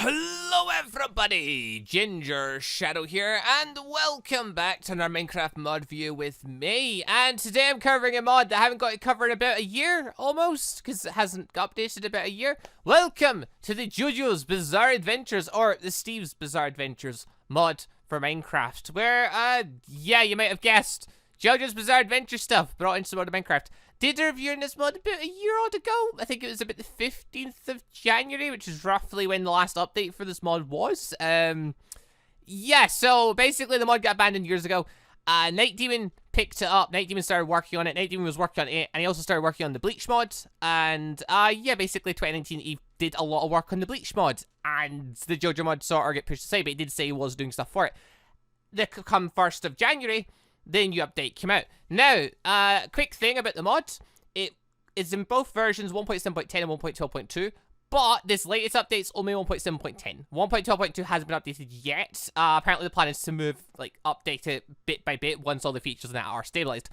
Hello everybody, Gingershadow here, and welcome back to another Minecraft mod view with me. And today I'm covering a mod that I haven't got to cover in about a year, almost, because it hasn't got updated about a year. Welcome to the Jojos Bizarre Adventures, or the Steve's Bizarre Adventures mod for Minecraft, where, yeah, you might have guessed, Jojos Bizarre Adventure stuff brought into the mod of Minecraft. Did a review in this mod about a year odd ago. I think it was about the 15th of January, which is roughly when the last update for this mod was. Yeah, so basically the mod got abandoned years ago. Night Demon picked it up. Night Demon started working on it. Night Demon was working on it, and he also started working on the Bleach mod. And, yeah, basically 2019, he did a lot of work on the Bleach mod. And the Jojo mod sort of get pushed aside, but he did say he was doing stuff for it. Come 1st of January, the new update came out. Now, quick thing about the mod, it is in both versions 1.7.10 and 1.12.2, but this latest update's only 1.7.10. 1.12.2 hasn't been updated yet. Apparently the plan is to move, update it bit by bit once all the features in that are stabilized.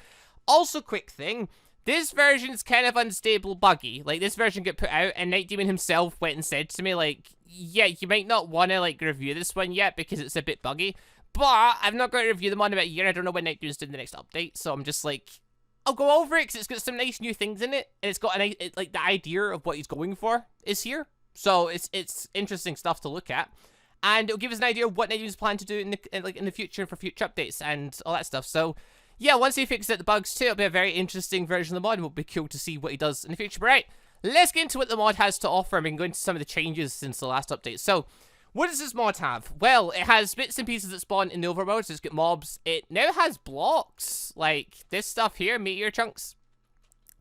Also, quick thing, this version's kind of unstable buggy. This version got put out, and Night Demon himself went and said to me, yeah, you might not want to, review this one yet because it's a bit buggy. But I've not got to review them on about a year. I don't know when Night Demon's doing the next update, so I'm just I'll go over it because it's got some nice new things in it, and it's got the idea of what he's going for is here. So it's interesting stuff to look at, and it'll give us an idea of what Night Demon's planning to do in the future for future updates and all that stuff. So yeah, once he fixes out the bugs too, it'll be a very interesting version of the mod, and it'll be cool to see what he does in the future. But right, let's get into what the mod has to offer. I mean, go into some of the changes since the last update. So, what does this mod have? Well, it has bits and pieces that spawn in the overworld, so it's got mobs. It now has blocks, like this stuff here, meteor chunks.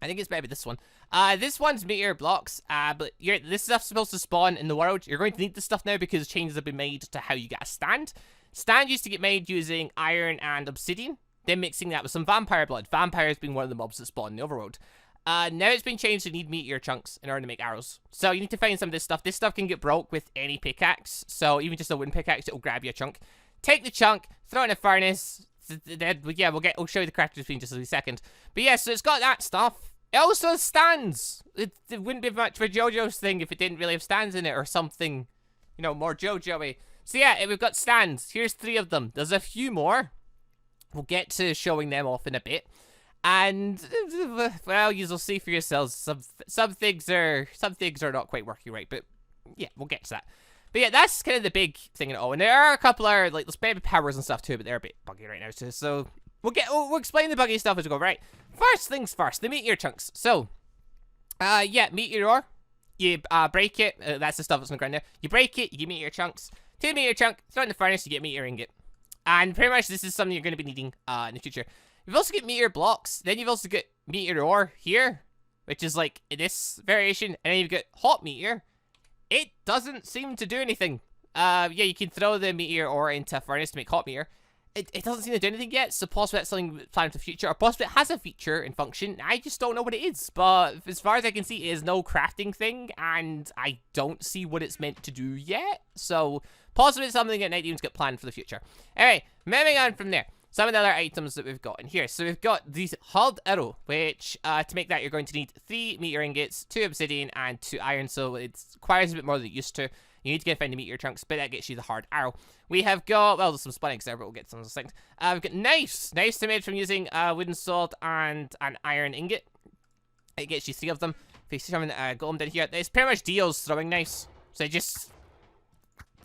I think it's maybe this one. This one's meteor blocks, but this stuff's supposed to spawn in the world. You're going to need this stuff now because changes have been made to how you get a stand. Stand used to get made using iron and obsidian, then mixing that with some vampire blood. Vampires being one of the mobs that spawn in the overworld. Now it's been changed to need meteor chunks in order to make arrows. So you need to find some of this stuff. This stuff can get broke with any pickaxe. So even just a wooden pickaxe, it'll grab you a chunk. Take the chunk, throw it in a furnace. Yeah, we'll show you the crafting screen just in a second. But yeah, so it's got that stuff. It also has stands. It wouldn't be much of a JoJo's thing if it didn't really have stands in it or something, more JoJo-y. So yeah, we've got stands. Here's 3 of them. There's a few more. We'll get to showing them off in a bit. And, well, you'll see for yourselves, some things are not quite working right, but yeah, we'll get to that. But yeah, that's kind of the big thing in it all. And there are a couple of, there's maybe powers and stuff too, but they're a bit buggy right now too. So, we'll explain the buggy stuff as we go, right? First things first, the meteor chunks. So, yeah, meteor ore, you break it, that's the stuff that's on the ground there. You break it, you get meteor chunks. 2 meteor chunk, throw it in the furnace, you get meteor ingot. And pretty much this is something you're going to be needing in the future. You've also got meteor blocks, then you've also got meteor ore here, which is this variation, and then you've got hot meteor. It doesn't seem to do anything. Yeah, you can throw the meteor ore into a furnace to make hot meteor. It doesn't seem to do anything yet, so possibly that's something planned for the future, or possibly it has a feature and function. I just don't know what it is, but as far as I can see, it is no crafting thing, and I don't see what it's meant to do yet, so possibly it's something that Night Demon's got planned for the future. Anyway, moving on from there. Some of the other items that we've got in here. So we've got these hard arrow, which to make that you're going to need 3 meteor ingots, 2 obsidian, and 2 iron. So it requires a bit more than it used to. You need to find the meteor chunks, but that gets you the hard arrow. We have got, well, there's some splinters there, but we'll get some of those things. We've got knives. Knives are made from using a wooden sword and an iron ingot. It gets you 3 of them. If you see something golem down here, it's pretty much Dio's throwing knives. So you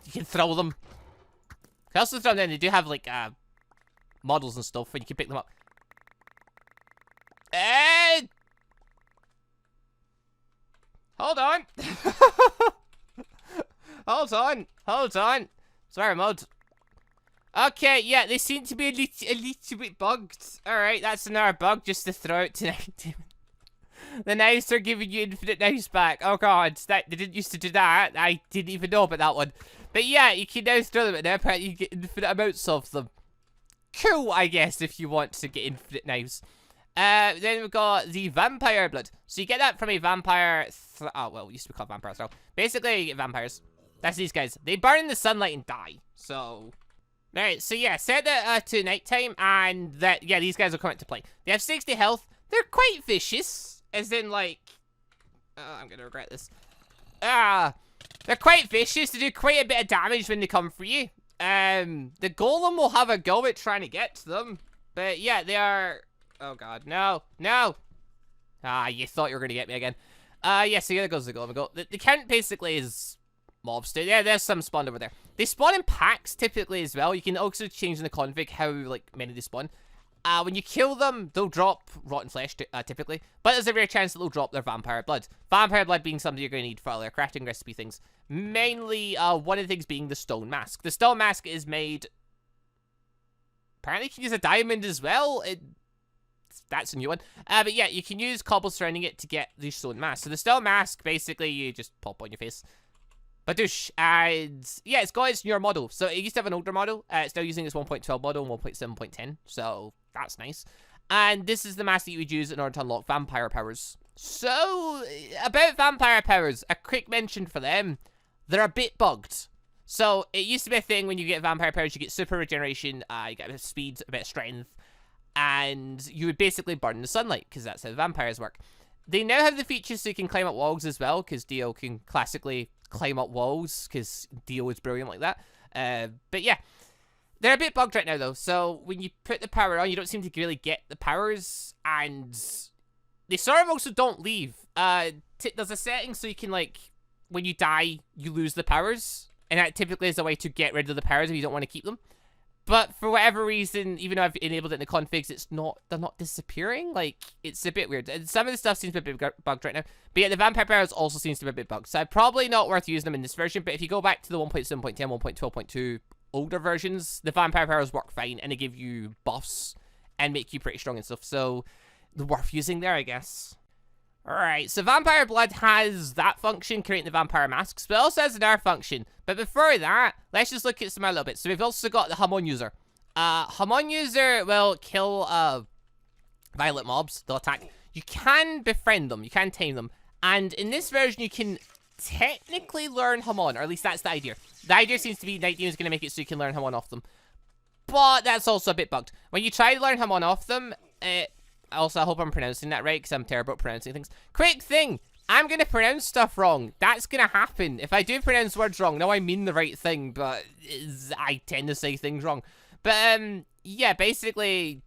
can throw them. You can also throw them down. They do have models and stuff, and you can pick them up. Hold on. Hold on. Sorry, mod. Okay, yeah, they seem to be a little bit bugged. Alright, that's another bug just to throw out tonight. The knives are giving you infinite knives back. Oh god, they didn't used to do that. I didn't even know about that one. But yeah, you can now throw them, and now apparently you get infinite amounts of them. Cool, I guess, if you want to get infinite knives. Then we've got the vampire blood. So you get that from a vampire... oh, well, it used to be called vampire throw. Basically, you get vampires. That's these guys. They burn in the sunlight and die. So... Alright, so yeah, set that to nighttime, and yeah, these guys will come into play. They have 60 health. They're quite vicious. As in, I'm gonna regret this. They're quite vicious. They do quite a bit of damage when they come for you. The golem will have a go at trying to get to them. But yeah, they are... Oh god, no, no! Ah, you thought you were going to get me again. Yeah, so there goes the golem. The count basically is mobs. Yeah, there's some spawned over there. They spawn in packs typically as well. You can also change in the config how, like, many they spawn. When you kill them, they'll drop rotten flesh, typically. But there's a rare chance that they'll drop their vampire blood. Vampire blood being something you're going to need for all their crafting recipe things. Mainly, one of the things being the stone mask. The stone mask is made... Apparently you can use a diamond as well. That's a new one. But yeah, you can use cobble surrounding it to get the stone mask. So the stone mask, basically, you just pop on your face. Badoosh. And yeah, it's got its newer model. So it used to have an older model. It's now using its 1.12 model and 1.7.10. So that's nice. And this is the mask that you would use in order to unlock vampire powers. So, about vampire powers, a quick mention for them. They're a bit bugged. So, it used to be a thing when you get vampire powers, you get super regeneration, you get a bit of speed, a bit of strength, and you would basically burn the sunlight, because that's how vampires work. They now have the features so you can climb up walls as well, because Dio can classically climb up walls, because Dio is brilliant like that. But yeah, they're a bit bugged right now though, so when you put the power on, you don't seem to really get the powers, and they sort of also don't leave. There's a setting so you can, like, when you die, you lose the powers, and that typically is a way to get rid of the powers if you don't want to keep them. But for whatever reason, even though I've enabled it in the configs, they're not disappearing. Like, it's a bit weird. And some of the stuff seems to be a bit bugged right now. But yeah, the vampire powers also seems to be a bit bugged. So probably not worth using them in this version. But if you go back to the 1.7.10, 1.12.2 older versions, the vampire powers work fine. And they give you buffs and make you pretty strong and stuff. So they're worth using there, I guess. Alright, so Vampire Blood has that function, creating the vampire masks, but it also has another function. But before that, let's just look at some other little bits. So we've also got the Hamon User. Hamon User will kill violent mobs. They'll attack. You can befriend them, you can tame them. And in this version, you can technically learn Hamon, or at least that's the idea. The idea seems to be Night Demon is going to make it so you can learn Hamon off them. But that's also a bit bugged. When you try to learn Hamon off them, also, I hope I'm pronouncing that right, because I'm terrible at pronouncing things. Quick thing! I'm going to pronounce stuff wrong. That's going to happen. If I do pronounce words wrong, now I mean the right thing, but I tend to say things wrong. But, yeah, basically,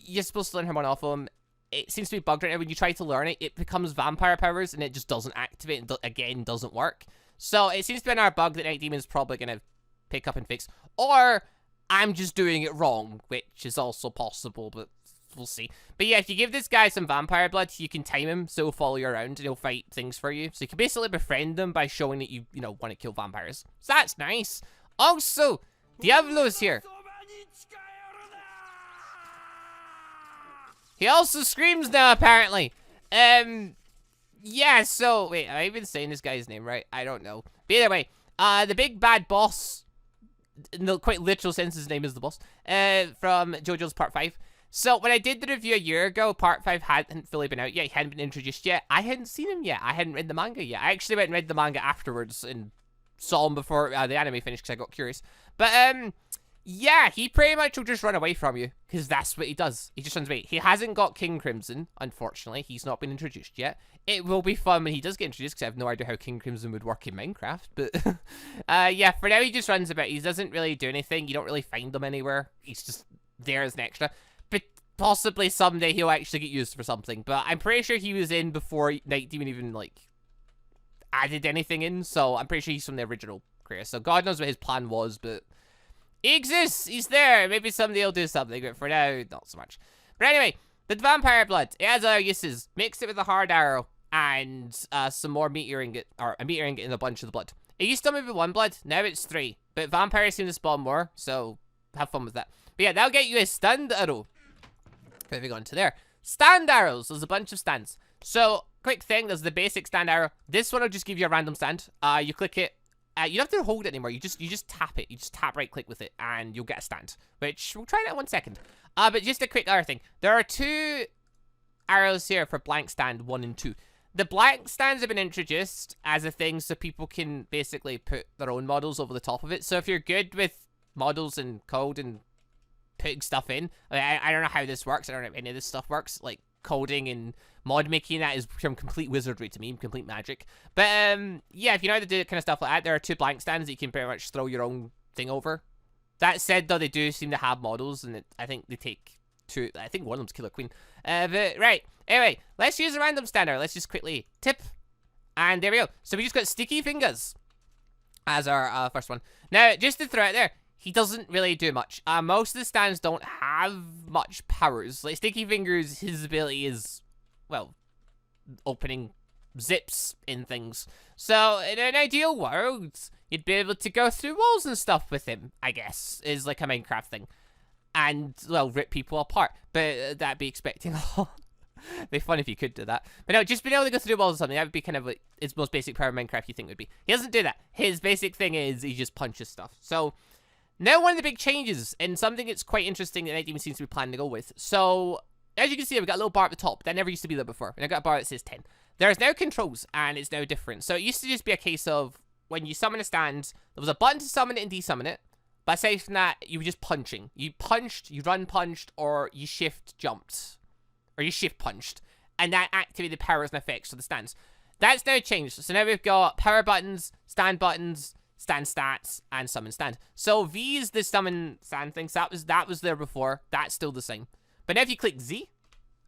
you're supposed to learn Hamon off them. It seems to be bugged right now. When you try to learn it, it becomes vampire powers, and it just doesn't activate, and again, doesn't work. So, it seems to be another bug that Night Demon's probably going to pick up and fix. Or, I'm just doing it wrong, which is also possible, but we'll see. But yeah, if you give this guy some vampire blood, you can time him, so he'll follow you around and he'll fight things for you. So you can basically befriend him by showing that you know, want to kill vampires. So that's nice. Also, Diablo's here. He also screams now, apparently. Yeah, so, wait, am I even saying this guy's name right? I don't know. But either way, the big bad boss, in the quite literal sense, his name is the boss, from Jojos Part 5. So, when I did the review a year ago, Part 5 hadn't fully been out yet. He hadn't been introduced yet. I hadn't seen him yet. I hadn't read the manga yet. I actually went and read the manga afterwards and saw him before the anime finished because I got curious. But, yeah, he pretty much will just run away from you because that's what he does. He just runs away. He hasn't got King Crimson, unfortunately. He's not been introduced yet. It will be fun when he does get introduced because I have no idea how King Crimson would work in Minecraft. But, yeah, for now he just runs about. He doesn't really do anything. You don't really find him anywhere. He's just there as an extra. But possibly someday he'll actually get used for something. But I'm pretty sure he was in before Night Demon even, like, added anything in. So I'm pretty sure he's from the original creator. So God knows what his plan was, but he exists. He's there. Maybe someday he'll do something, but for now, not so much. But anyway, the vampire blood. It has other uses. Mix it with a hard arrow and some more meteor ingot, or a meteor ingot in a bunch of the blood. It used to only be 1 blood. Now it's 3. But vampires seem to spawn more, so have fun with that. But yeah, that'll get you a stunned arrow. Moving on to there. Stand arrows. There's a bunch of stands. So, quick thing. There's the basic stand arrow. This one will just give you a random stand. You click it. You don't have to hold it anymore. You just tap it. You just tap right click with it and you'll get a stand. Which, we'll try that in 1 second. But just a quick other thing. There are 2 arrows here for blank stand 1 and 2. The blank stands have been introduced as a thing so people can basically put their own models over the top of it. So if you're good with models and code and putting stuff in, I don't know how this works. I don't know if any of this stuff works. Like, coding and mod making that is some complete wizardry to me, complete magic. But yeah, if you know how to do kind of stuff like that, there are 2 blank stands that you can pretty much throw your own thing over. That said, though, they do seem to have models, and I think they take 2. I think one of them's Killer Queen. But right, anyway, let's use a random stander. Let's just quickly tip, and there we go. So we just got Sticky Fingers as our first one. Now, just to throw it there, he doesn't really do much. Most of the stands don't have much powers. Like Sticky Fingers, his ability is, well, opening zips in things. So in an ideal world, you'd be able to go through walls and stuff with him, I guess, is like a Minecraft thing. And, well, rip people apart. But that'd be expecting a lot. It'd be fun if you could do that. But no, just being able to go through walls or something, that would be kind of like his most basic power in Minecraft you think would be. He doesn't do that. His basic thing is he just punches stuff. So now one of the big changes, and something that's quite interesting that Night Demon seems to be planning to go with. So, as you can see, we've got a little bar at the top. That never used to be there before. And I've got a bar that says 10. There's now controls, and it's now different. So it used to just be a case of when you summon a stand, there was a button to summon it and desummon it. But aside from that, you were just punching. You punched, you run punched, or you shift jumped. Or you shift punched. And that activated powers and effects of the stands. That's now changed. So now we've got power buttons, stand stats, and summon stand. So V's the summon stand things. That was there before. That's still the same. But now if you click Z,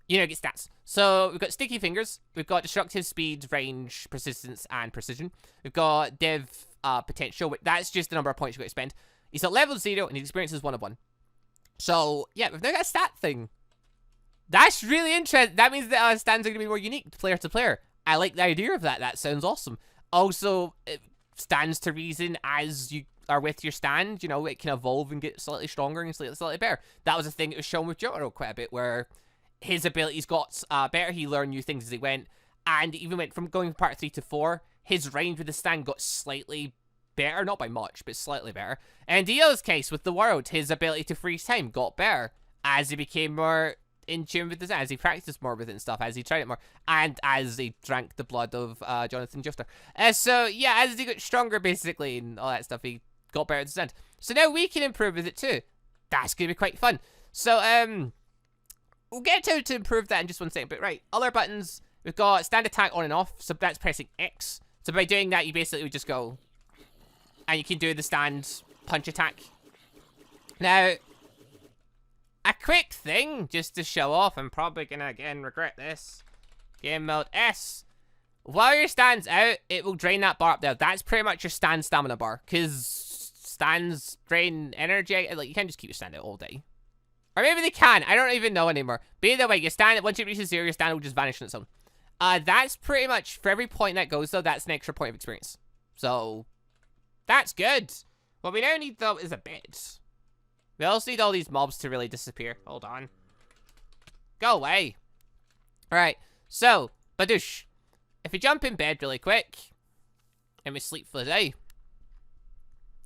you know, get stats. So we've got Sticky Fingers. We've got destructive speed, range, persistence, and precision. We've got Dev potential. That's just the number of points you've got to spend. He's at level 0, and his experience is 1 of 1. So yeah, we've now got a stat thing. That's really interesting. That means that stands are going to be more unique player to player. I like the idea of that. That sounds awesome. Also, it stands to reason as you are with your stand, you know, it can evolve and get slightly stronger and slightly better. That was a thing that was shown with Jotaro quite a bit, where his abilities got better. He learned new things as he went, and even went from going from part 3 to 4. His range with the stand got slightly better, not by much, but slightly better. And Dio's case with the world, his ability to freeze time got better as he became more in tune with the stand, as he practiced more with it and stuff, as he tried it more, and as he drank the blood of Jonathan Juster. So yeah, as he got stronger basically and all that stuff, he got better at the stand. So now we can improve with it too. That's gonna be quite fun. So we'll get to improve that in just one second. But right, other buttons, we've got stand attack on and off. So that's pressing X. So by doing that, you basically would just go, and you can do the stand punch attack. Now, a quick thing, just to show off, I'm probably gonna again regret this. Game mode S. While your stand's out, it will drain that bar up there. That's pretty much your stand stamina bar, because stands drain energy. Like, you can't just keep your stand out all day. Or maybe they can, I don't even know anymore. But either way, your stand, once it reaches 0, your stand will just vanish on its own. That's pretty much, for every point that goes though, that's an extra point of experience. So, that's good. What we now need though is a bed. We also need all these mobs to really disappear. Hold on. Go away. Alright, so, badoosh. If we jump in bed really quick, and we sleep for the day,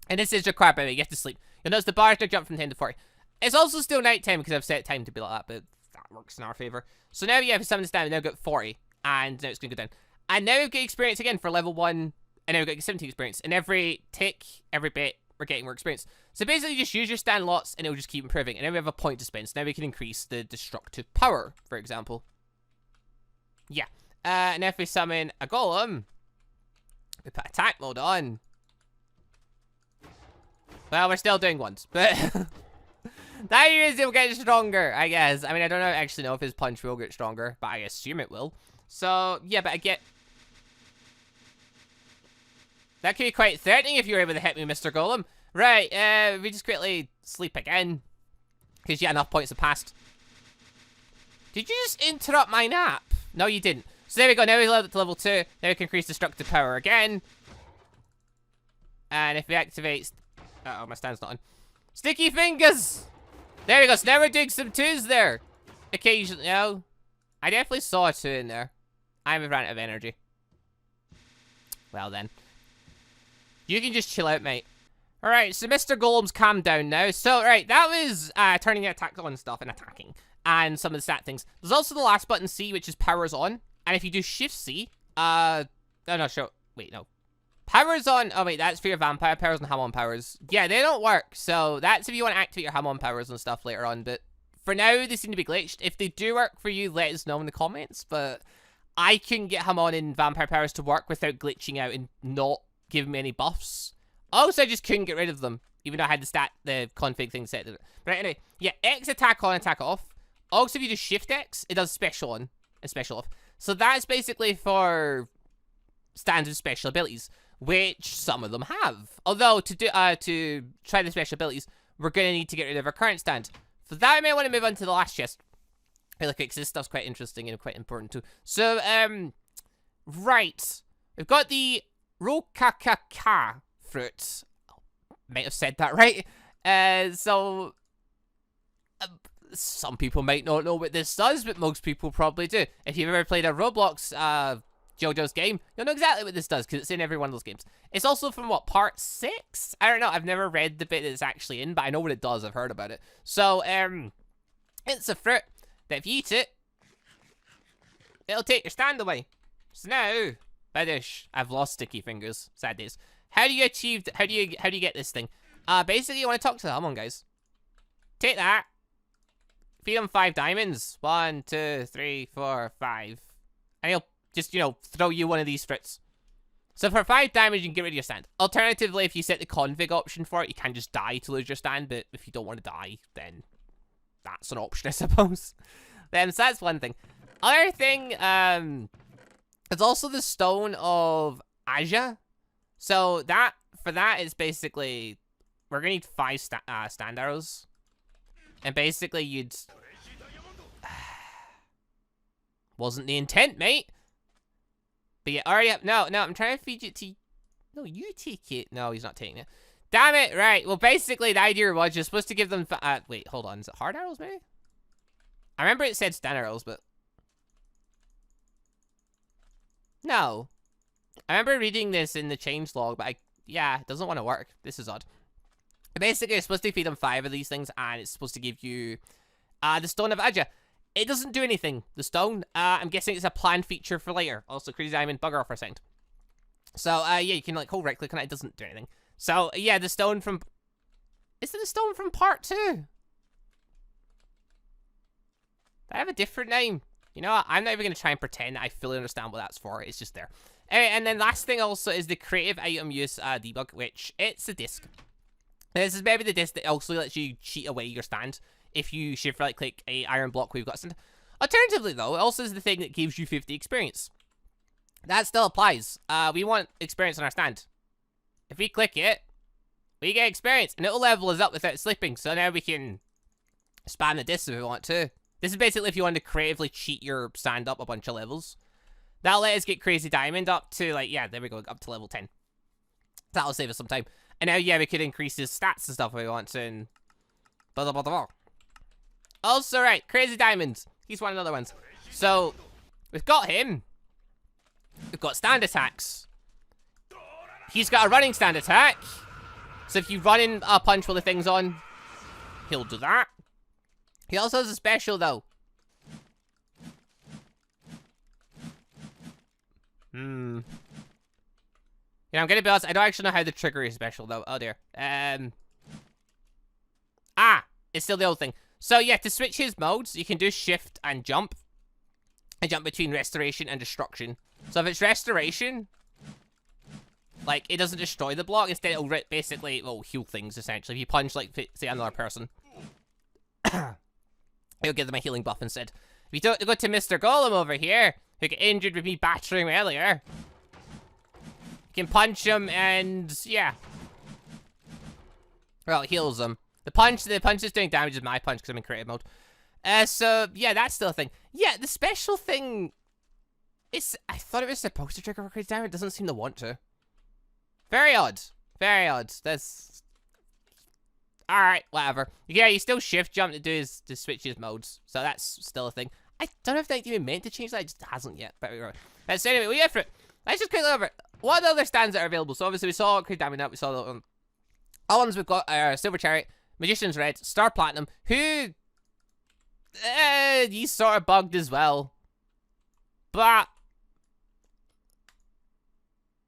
and this is required by me, you have to sleep. You'll notice the bars don't jump from 10 to 40. It's also still nighttime because I've set time to be like that, but that works in our favor. So now, yeah, if summon this down, we've now got 40, and now it's going to go down. And now we've got experience again for level 1, and now we've got 17 experience. And every tick, every bit, we're getting more experience. So basically, just use your stand lots, and it'll just keep improving. And then we have a point to spend, so now we can increase the destructive power, for example. Yeah. And if we summon a golem, we put attack mode on. Well, we're still doing ones, but that means it'll get stronger, I guess. I mean, I don't actually know if his punch will get stronger, but I assume it will. So, yeah, but I get... That could be quite threatening if you're able to hit me, Mr. Golem. Right, we just quickly sleep again, because yeah, enough points have passed. Did you just interrupt my nap? No, you didn't. So there we go, now we leveled up to level 2. Now we can increase destructive power again. And if we activate... Uh-oh, my stand's not on. Sticky Fingers! There we go, so now we're doing some 2s there. Occasionally, no. I definitely saw a 2 in there. I'm ran out of energy. Well then. You can just chill out, mate. Alright, so Mr. Golem's calmed down now. So, right, that was turning the attack on stuff and attacking. And some of the stat things. There's also the last button, C, which is powers on. And if you do Shift C, oh no, sure. Wait, no. Powers on, oh wait, that's for your vampire powers and Hamon powers. Yeah, they don't work. So, that's if you want to activate your Hamon powers and stuff later on. But For now, they seem to be glitched. If they do work for you, let us know in the comments, but I couldn't get him on in Vampire Powers to work without glitching out and not giving me any buffs. Also, I just couldn't get rid of them, even though I had the config thing set to it. But anyway, yeah, X attack on, attack off. Also, if you do Shift X, it does special on and special off. So that's basically for standard special abilities, which some of them have. Although, to try the special abilities, we're going to need to get rid of our current stand. For that, I may want to move on to the last chest really quick, because this stuff's quite interesting and quite important too. So, right. We've got the Rokakaka fruit. Might have said that right. Some people might not know what this does, but most people probably do. If you've ever played a Roblox Jojos game, you'll know exactly what this does, because it's in every one of those games. It's also from, what, part 6? I don't know, I've never read the bit that it's actually in, but I know what it does, I've heard about it. So, it's a fruit that if you eat it, it'll take your stand away. So now, Badish, I've lost sticky fingers, sad days. How do you get this thing? Basically, you want to talk to them. Come on, guys. Take that. Feed him 5 diamonds. 1, 2, 3, 4, 5. And he'll just, you know, throw you one of these fruits. So for 5 diamonds, you can get rid of your stand. Alternatively, if you set the config option for it, you can just die to lose your stand. But if you don't want to die, then that's an option, I suppose. So that's one thing. Other thing, it's also the Stone of Aja. So for that, it's basically, we're going to need 5 stand arrows. And basically, you'd... Wasn't the intent, mate. But yeah, already up. No, I'm trying to feed it to... No, you take it. No, he's not taking it. Damn it, right. Well, basically, the idea was you're supposed to give them... wait, hold on. Is it hard arrows, maybe? I remember it said stand arrows, but... No. I remember reading this in the changelog, but yeah, it doesn't want to work. This is odd. Basically, you're supposed to feed them 5 of these things, and it's supposed to give you the Stone of Aja. It doesn't do anything, the stone. I'm guessing it's a planned feature for later. Also, Crazy Diamond, bugger off for a second. So, yeah, you can, like, hold right-click on it. It doesn't do anything. So, yeah, the stone from... Is it the stone from part 2? Do I have a different name? You know what? I'm not even going to try and pretend that I fully understand what that's for. It's just there. Anyway, and then last thing also is the creative item use debug, which it's a disc. This is maybe the disc that also lets you cheat away your stand if you shift right click a iron block where you've got a stand. Alternatively though, it also is the thing that gives you 50 experience. That still applies. We want experience on our stand. If we click it, we get experience and it'll level us up without sleeping. So now we can spam the disc if we want to. This is basically if you want to creatively cheat your stand up a bunch of levels. That'll let us get Crazy Diamond up to, like, yeah, there we go, up to level 10. That'll save us some time. And now, yeah, we could increase his stats and stuff if we want to, and blah, blah, blah, blah. Also, right, Crazy Diamond. He's one of the other ones. So, we've got him. We've got stand attacks. He's got a running stand attack. So if you run in a punch while the thing's on, he'll do that. He also has a special, though. Yeah, I'm gonna be honest, I don't actually know how the trigger is special, though. Oh, dear. It's still the old thing. So, yeah, to switch his modes, you can do shift and jump. And jump between restoration and destruction. So if it's restoration, like, it doesn't destroy the block. Instead, it'll basically, well, heal things, essentially. If you punch, like, say, another person, it'll give them a healing buff instead. If you don't go to Mr. Golem over here, who got injured with me battering him earlier, you can punch him and, yeah. Well, it heals him. The punch that's doing damage is my punch because I'm in creative mode. So, yeah, that's still a thing. Yeah, the special thing, I thought it was supposed to trigger for Crazy Diamond. It doesn't seem to want to. Very odd. Very odd. That's... Alright, whatever. Yeah, you still shift jump to switch his modes. So that's still a thing. I don't know if they even meant to change that. It just hasn't yet. But so anyway, we have for it. Let's just quickly over it. What are the other stands that are available? So obviously we saw Crazy Diamond up. We saw the all ones we've got are Silver Chariot, Magician's Red, Star Platinum, who... he's sort of bugged as well. But...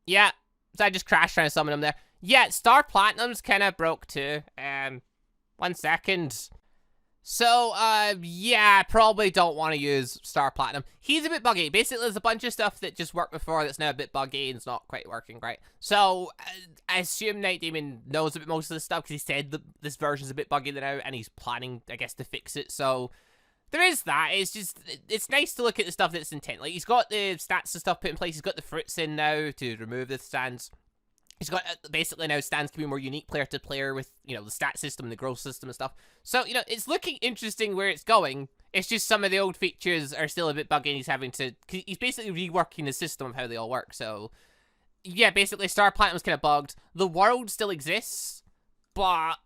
yeah. So I just crashed trying to summon him there. Yeah, Star Platinum's kind of broke too. 1 second. So, yeah, probably don't want to use Star Platinum. He's a bit buggy. Basically, there's a bunch of stuff that just worked before that's now a bit buggy and it's not quite working right. So, I assume Night Demon knows a bit most of this stuff because he said that this version's a bit buggy now and he's planning, I guess, to fix it. So, there is that. It's just, it's nice to look at the stuff that's intent. Like, he's got the stats and stuff put in place. He's got the fruits in now to remove the stands. He's got, basically now stands can be more unique player to player with, you know, the stat system, the growth system and stuff. So, you know, it's looking interesting where it's going. It's just some of the old features are still a bit buggy and he's having to, he's basically reworking the system of how they all work. So, yeah, basically Star Platinum's kind of bugged. The world still exists, but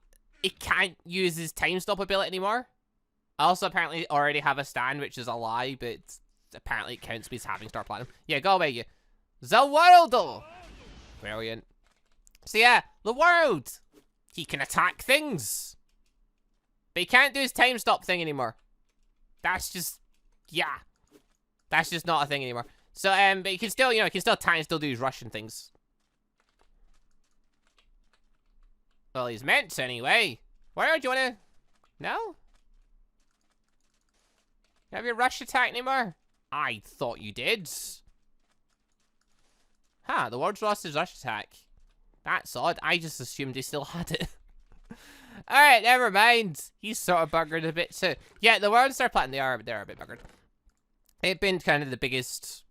it can't use his time stop ability anymore. I also apparently already have a stand, which is a lie, but apparently it counts as having Star Platinum. Yeah, go away, you. Zaromaru! Brilliant. So yeah, the world. He can attack things. But he can't do his time stop thing anymore. That's just, yeah. That's just not a thing anymore. So, but he can still, you know, he can still attack and still do his Russian things. Well, he's meant to anyway. Where do you want to? No? You have your rush attack anymore? I thought you did. Huh, the world's lost his rush attack. That's odd. I just assumed he still had it. Alright, never mind. He's sort of buggered a bit too. Yeah, the world and Star Platinum, they're a bit buggered. They've been kind of the biggest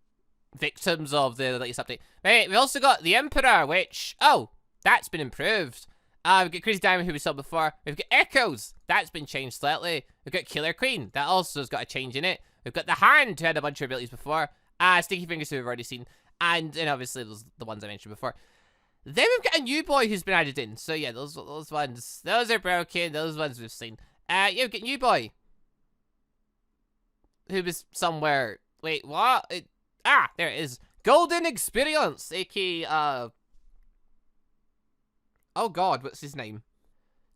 victims of the latest update. Right, we also got the Emperor, which, oh, that's been improved. We've got Crazy Diamond, who we saw before. We've got Echoes. That's been changed slightly. We've got Killer Queen. That also has got a change in it. We've got the Hand, who had a bunch of abilities before. Sticky Fingers, who we've already seen. And obviously, those the ones I mentioned before. Then we've got a new boy who's been added in. So yeah, those ones, those are broken. Those ones we've seen. Yeah, we've got new boy. Who was somewhere. Wait, what? There it is. Golden Experience, aka, oh god, what's his name?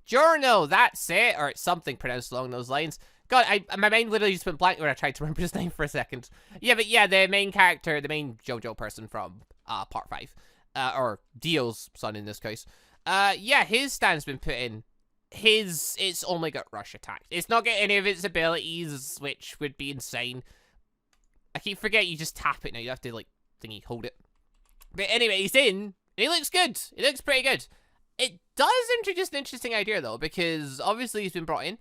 Journal, that's it. Or it's something pronounced along those lines. God, my mind literally just went blank when I tried to remember his name for a second. Yeah, but yeah, the main character, the main JoJo person from part 5. Or Dio's son in this case. Yeah, his stand's been put in. It's only got rush attack. It's not got any of its abilities, which would be insane. I keep forgetting you just tap it now. You have to, like, hold it. But anyway, he's in. He looks good. He looks pretty good. It does introduce an interesting idea, though, because obviously he's been brought in.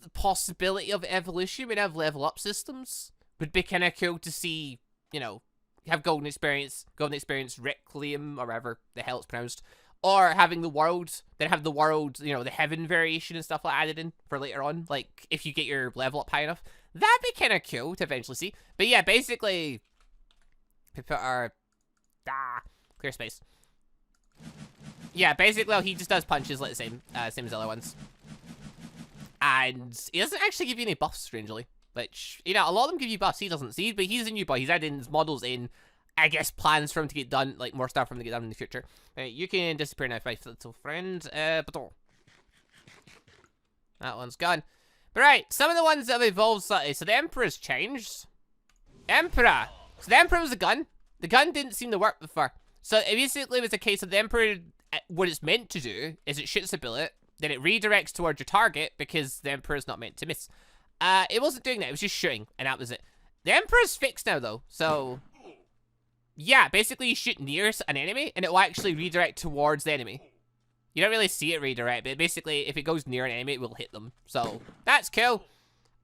The possibility of evolution would have level up systems. Would be kind of cool to see, you know, have Golden Experience Requiem, or whatever the hell it's pronounced. Or having the world, then have the world, you know, the heaven variation and stuff like added in for later on. Like, if you get your level up high enough. That'd be kind of cool to eventually see. But yeah, basically, we put our, clear space. Yeah, basically, well, he just does punches like the same as the other ones. And he doesn't actually give you any buffs, strangely. Which, you know, a lot of them give you buffs, he doesn't see, but he's a new boy. He's adding his models in, I guess, plans for him to get done, like, more stuff for him to get done in the future. You can disappear now, my little friend. That one's gone. But right, some of the ones that have evolved slightly. So the Emperor's changed. Emperor. So the Emperor was a gun. The gun didn't seem to work before. So it basically was a case of the Emperor, what it's meant to do is it shoots a bullet, then it redirects towards your target because the Emperor's not meant to miss. It wasn't doing that, it was just shooting, and that was it. The Emperor's fixed now, though, so yeah, basically you shoot near an enemy, and it will actually redirect towards the enemy. You don't really see it redirect, but basically, if it goes near an enemy, it will hit them. So, that's cool.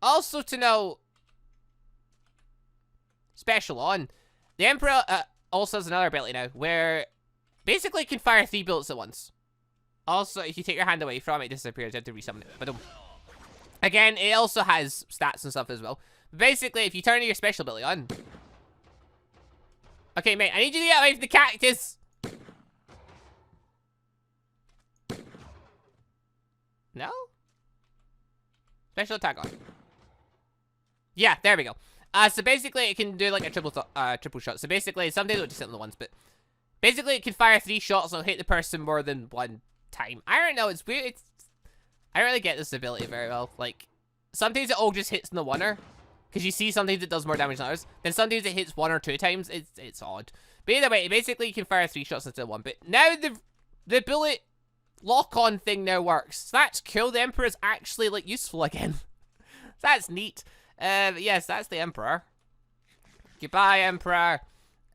Also to know, special on, the Emperor also has another ability now, where basically it can fire 3 bullets at once. Also, if you take your hand away from it, it disappears. You have to resummon it. But again, it also has stats and stuff as well. But basically, if you turn your special ability on. Okay, mate, I need you to get away from the cactus. No? Special attack on. Yeah, there we go. So basically, it can do like a triple shot. So basically, some days it'll just hit on the ones, but basically, it can fire 3 shots and it'll hit the person more than one time. I don't know, it's weird. I don't really get this ability very well. Like, sometimes it all just hits in the oneer. Because you see sometimes it does more damage than others. Then sometimes it hits 1 or 2 times. It's odd. But either way, basically you can fire 3 shots instead of 1. But now the bullet lock-on thing now works. That's cool. The Emperor's actually, like, useful again. That's neat. Yes, that's the Emperor. Goodbye, Emperor.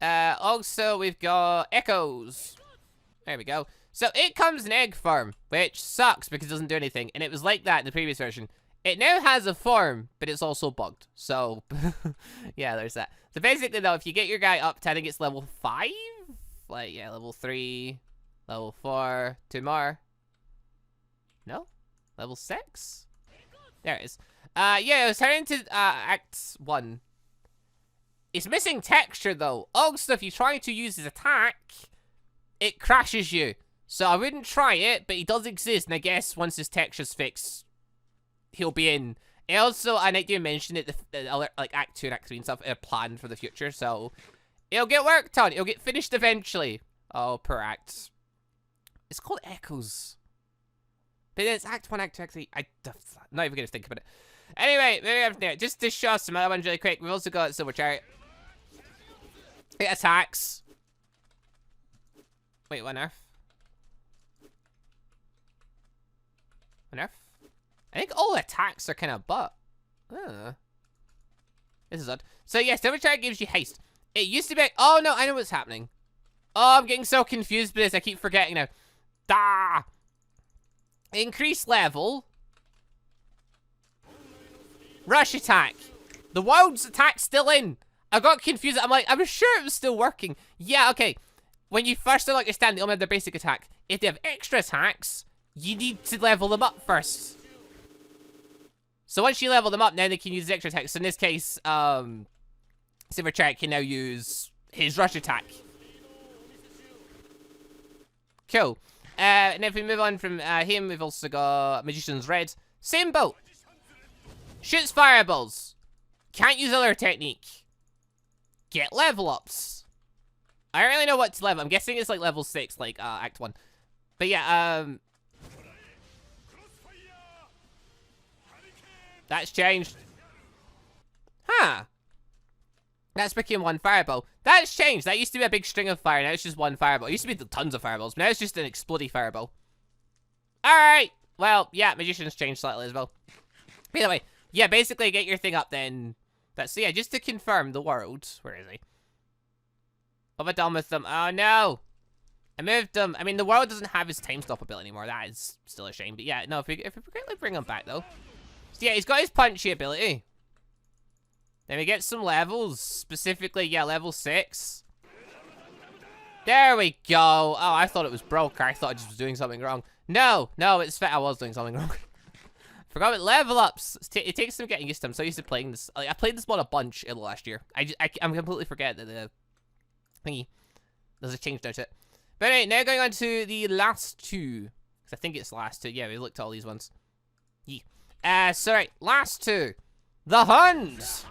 Also, we've got Echoes. There we go. So, it comes in egg form, which sucks because it doesn't do anything. And it was like that in the previous version. It now has a form, but it's also bugged. So, yeah, there's that. So, basically, though, if you get your guy up to, I think it's level 5? Like, yeah, level 3, level 4, 2 more. No? Level 6? There it is. Yeah, it was turning to Act 1. It's missing texture, though. Also, if you try to use his attack, it crashes you. So I wouldn't try it, but he does exist, and I guess once his texture's fixed, he'll be in. And also, I think you mentioned it, the other, like, Act 2 and Act 3 and stuff are planned for the future, so it'll get worked on. It'll get finished eventually. Oh, per act. It's called Echoes. But it's Act 1, Act 2, Act 3. I'm not even going to think about it. Anyway, moving on from there. Just to show some other ones really quick, we've also got Silver Chariot. It attacks. Wait, what on earth? On earth? I think all attacks are kind of butt. This is odd. So yes, Silver Chariot gives you haste. It used to be... Oh no, I know what's happening. Oh, I'm getting so confused with this. I keep forgetting now. Da! Increase level. Rush attack. The world's attack's still in. I got confused. I'm like, I was sure it was still working. Yeah, okay. When you first unlock your stand, they only have their basic attack. If they have extra attacks, you need to level them up first. So once you level them up, now they can use extra attacks. So in this case, Silver Chariot can now use his rush attack. Cool. And if we move on from him, we've also got Magician's Red. Same boat. Shoots fireballs. Can't use other technique. Get level ups. I don't really know what to level. I'm guessing it's like level 6, like Act 1. But yeah, that's changed. Huh. That's became one fireball. That's changed. That used to be a big string of fire. Now it's just one fireball. It used to be tons of fireballs. But now it's just an explodey fireball. Alright. Well, yeah, Magician's changed slightly as well. But anyway, yeah, basically get your thing up then. That's, so yeah, just to confirm the world. Where is he? What have I done with them? Oh no. I moved them. I mean, the world doesn't have his time stop ability anymore. That is still a shame. But yeah, no, if we quickly bring him back though. So yeah, he's got his punchy ability. Then we get some levels. Specifically, yeah, level 6. There we go. Oh, I thought it was broke. I thought I just was doing something wrong. No, it's fit. I was doing something wrong. Forgot about level ups. It takes some getting used to them. So I used to playing this. Like, I played this mod a bunch in the last year. I'm completely forget that the thingy, there's a change to it. But anyway, now going on to the last two. Because I think it's the last two. Yeah, we looked at all these ones. Yeah. So right, last two. The Huns.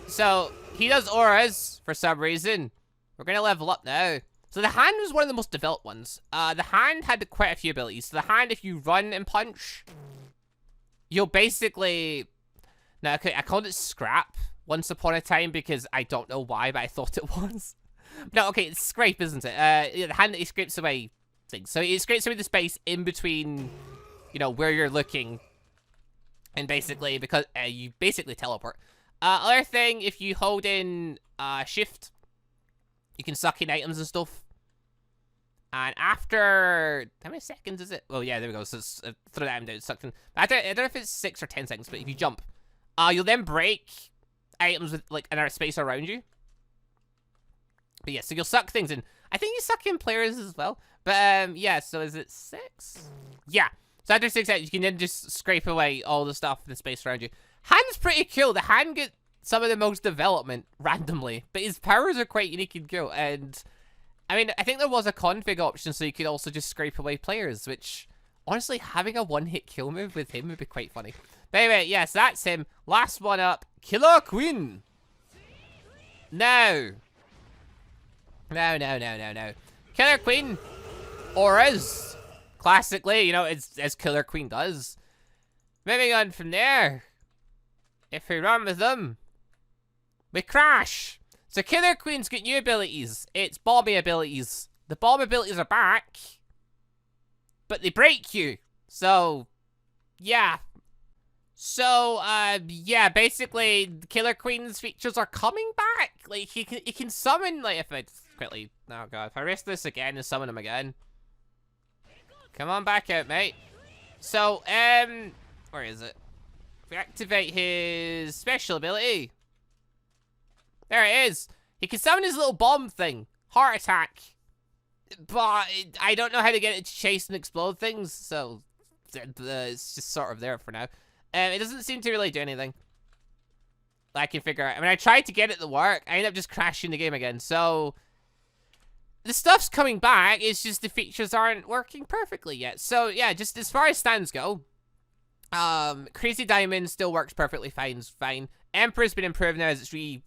So, he does auras, for some reason. We're gonna level up now. So the hand was one of the most developed ones. The hand had quite a few abilities. So the hand, if you run and punch, you'll basically... Now, okay, I called it scrap once upon a time because I don't know why, but I thought it was. No, okay, it's scrape, isn't it? Yeah, the hand that he scrapes away things. So it scrapes away the space in between, you know, where you're looking. And basically, because you basically teleport. Other thing, if you hold in shift, you can suck in items and stuff. And after... How many seconds is it? Oh, yeah, there we go. So it's, throw that item down, sucked in. I don't know if it's 6 or 10 seconds, but if you jump, you'll then break items with, like, another space around you. But yeah, so you'll suck things in. I think you suck in players as well. But, yeah, so is it 6? Yeah. So after 6 seconds, you can then just scrape away all the stuff in the space around you. Hand's pretty cool. The hand gets some of the most development randomly, but his powers are quite unique and cool. And I mean, I think there was a config option so you could also just scrape away players, which honestly, having a one-hit kill move with him would be quite funny. But anyway, yes, that's him. Last one up, Killer Queen. No. Killer Queen, auras, classically, you know, as Killer Queen does. Moving on from there. If we run with them, we crash. So Killer Queen's got new abilities. It's bomby abilities. The bomb abilities are back. but they break you. So, yeah. So, yeah, basically, Killer Queen's features are coming back. Like, you can summon, like, if it's quickly, oh god, if I rest this again and summon him again. Come on back out, mate. So, where is it? If we activate his special ability. There it is. He can summon his little bomb thing. Heart attack. But I don't know how to get it to chase and explode things, so it's just sort of there for now. It doesn't seem to really do anything I can figure out. I mean, I tried to get it to work. I ended up just crashing the game again. So, the stuff's coming back. It's just the features aren't working perfectly yet. So, yeah, just as far as stands go, Crazy Diamond still works perfectly fine. It's fine. Emperor's been improved now as it's shooty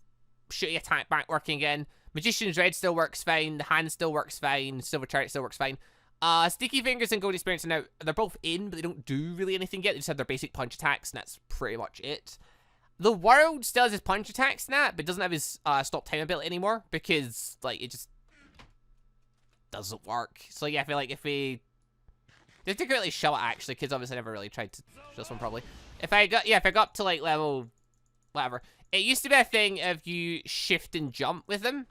attack back working again. Magician's Red still works fine. The Hand still works fine. Silver Chariot still works fine. Sticky Fingers and Gold Experience are now, they're both in, but they don't do really anything yet. They just have their basic punch attacks, and that's pretty much it. The World still has his punch attacks and that, but doesn't have his stop time ability anymore, because, like, it just doesn't work. So, yeah, I feel like if we... They have to really show it, actually, because obviously I never really tried to show this one, probably. If I got up to, like, level... whatever. It used to be a thing if you shift and jump with them,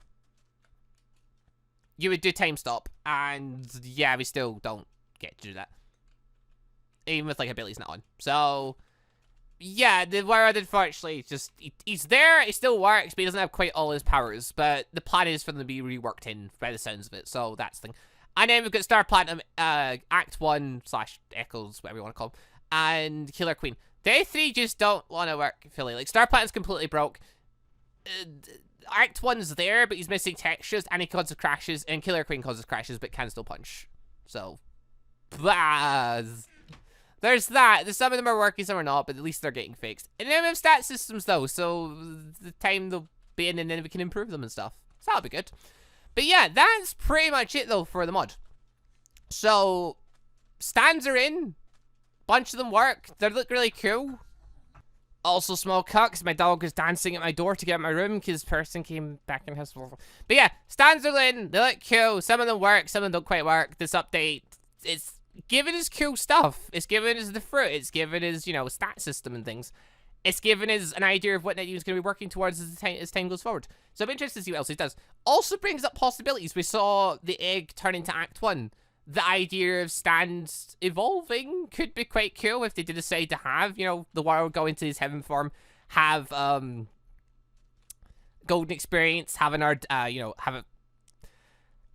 you would do time stop, and yeah, we still don't get to do that. Even with, like, abilities not on. So, yeah, the World, unfortunately, just, he's there, he still works, but he doesn't have quite all his powers, but the plan is for them to be reworked in, by the sounds of it, so that's the thing. And then we've got Star Platinum, Act 1 / Echoes, whatever you want to call them, and Killer Queen. They three just don't want to work fully. Like, Star Platinum's completely broke. Act 1's there, but he's missing textures, and he causes crashes, and Killer Queen causes crashes, but can still punch. So, there's that. Some of them are working, some are not, but at least they're getting fixed. And then we have stat systems, though, so the time they'll be in, and then we can improve them and stuff. So that'll be good. But yeah, that's pretty much it, though, for the mod. So, stands are in. Bunch of them work. They look really cool. Also, small cucks. My dog is dancing at my door to get out my room because person came back in his. But yeah, stands are in. They look cool. Some of them work. Some of them don't quite work. This update, it's giving us cool stuff. It's giving us the fruit. It's giving us, you know, a stat system and things. It's giving us an idea of what NetEase's going to be working towards as time goes forward. So I'm interested to see what else it does. Also brings up possibilities. We saw the egg turn into Act 1. The idea of stands evolving could be quite cool if they did decide to have, you know, the World go into his heaven form, have, golden experience, having our,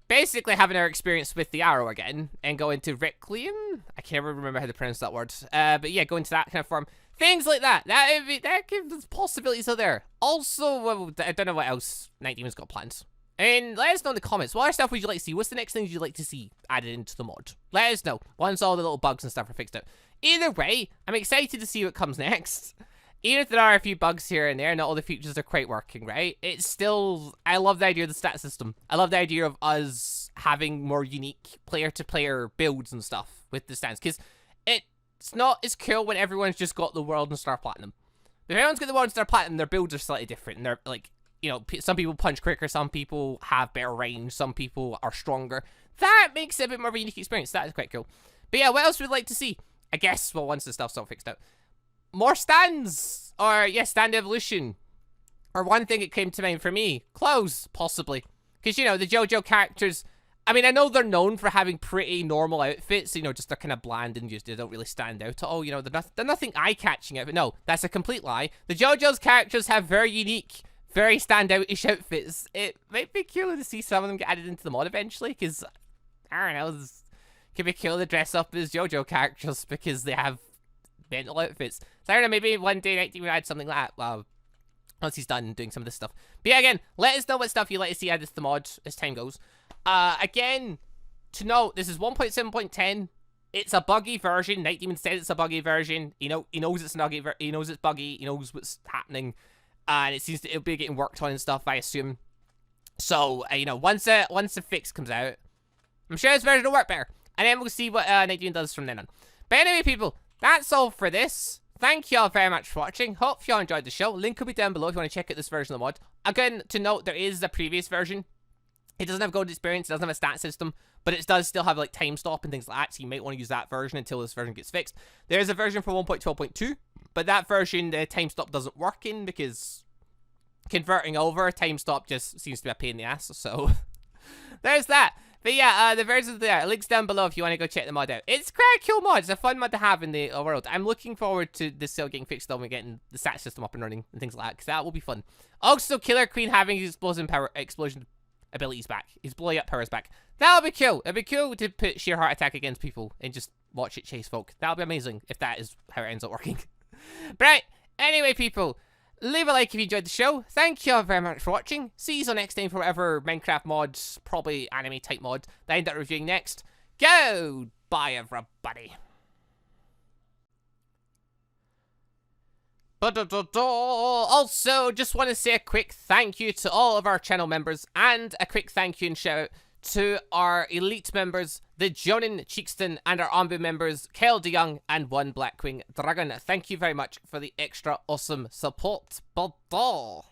basically having our experience with the arrow again, and go into Requiem. I can't ever remember how to pronounce that word. But yeah, go into that kind of form. Things like that. That gives possibilities out there. Also, well, I don't know what else Night Demon's got planned. And let us know in the comments, what other stuff would you like to see? What's the next things you'd like to see added into the mod? Let us know, once all the little bugs and stuff are fixed out. Either way, I'm excited to see what comes next. Even if there are a few bugs here and there, not all the features are quite working, right? It's still, I love the idea of the stat system. I love the idea of us having more unique player-to-player builds and stuff with the stands. Because it's not as cool when everyone's just got the World and Star Platinum. If everyone's got the World and Star Platinum, their builds are slightly different. And they're like, you know, some people punch quicker, some people have better range, some people are stronger. That makes it a bit more of a unique experience. That is quite cool. But yeah, what else would you like to see? I guess, well, once the stuff's all fixed out. More stands! Or, yeah, stand evolution. Or one thing that came to mind for me, clothes, possibly. Because, you know, the JoJo characters, I mean, I know they're known for having pretty normal outfits, you know, just they're kind of bland and just they don't really stand out at all, you know, they're nothing eye-catching out, but no, that's a complete lie. The JoJo's characters have very unique, very standout-ish outfits. It might be cool to see some of them get added into the mod eventually, because, I don't know, it could be cool to dress up as JoJo characters because they have mental outfits. So I don't know, maybe one day Night Demon will add something like that, well, once he's done doing some of this stuff. But yeah, again, let us know what stuff you'd like to see added to the mod as time goes. Again, to note, this is 1.7.10. It's a buggy version. Night Demon said it's a buggy version. You know, he knows it's buggy. He knows what's happening. And it seems that it'll be getting worked on and stuff, I assume. So, you know, once the fix comes out, I'm sure this version will work better. And then we'll see what Night Demon does from then on. But anyway, people, that's all for this. Thank you all very much for watching. Hope you all enjoyed the show. Link will be down below if you want to check out this version of the mod. Again, to note, there is the previous version. It doesn't have gold experience, it doesn't have a stat system, but it does still have like time stop and things like that, so you might want to use that version until this version gets fixed. There's a version for 1.12.2, but that version, the time stop doesn't work in because converting over, time stop just seems to be a pain in the ass, so there's that. But yeah, the versions there, links down below if you want to go check the mod out. It's quite a cool mod. It's a fun mod to have in the world. I'm looking forward to this cell getting fixed up and getting the stat system up and running and things like that, because that will be fun. Also, Killer Queen having his explosion abilities back. His blowing up powers back. That'll be cool. It'd be cool to put sheer heart attack against people and just watch it chase folk. That'll be amazing if that is how it ends up working. But right, anyway, people, leave a like if you enjoyed the show. Thank you all very much for watching. See you next time for whatever Minecraft mods, probably anime type mod, that I end up reviewing next. Goodbye, everybody. Also, just want to say a quick thank you to all of our channel members, and a quick thank you and shout out to our elite members, the Jonin Cheekston, and our Ombu members, Kel DeYoung and One Blackwing Dragon. Thank you very much for the extra awesome support. Bye-bye.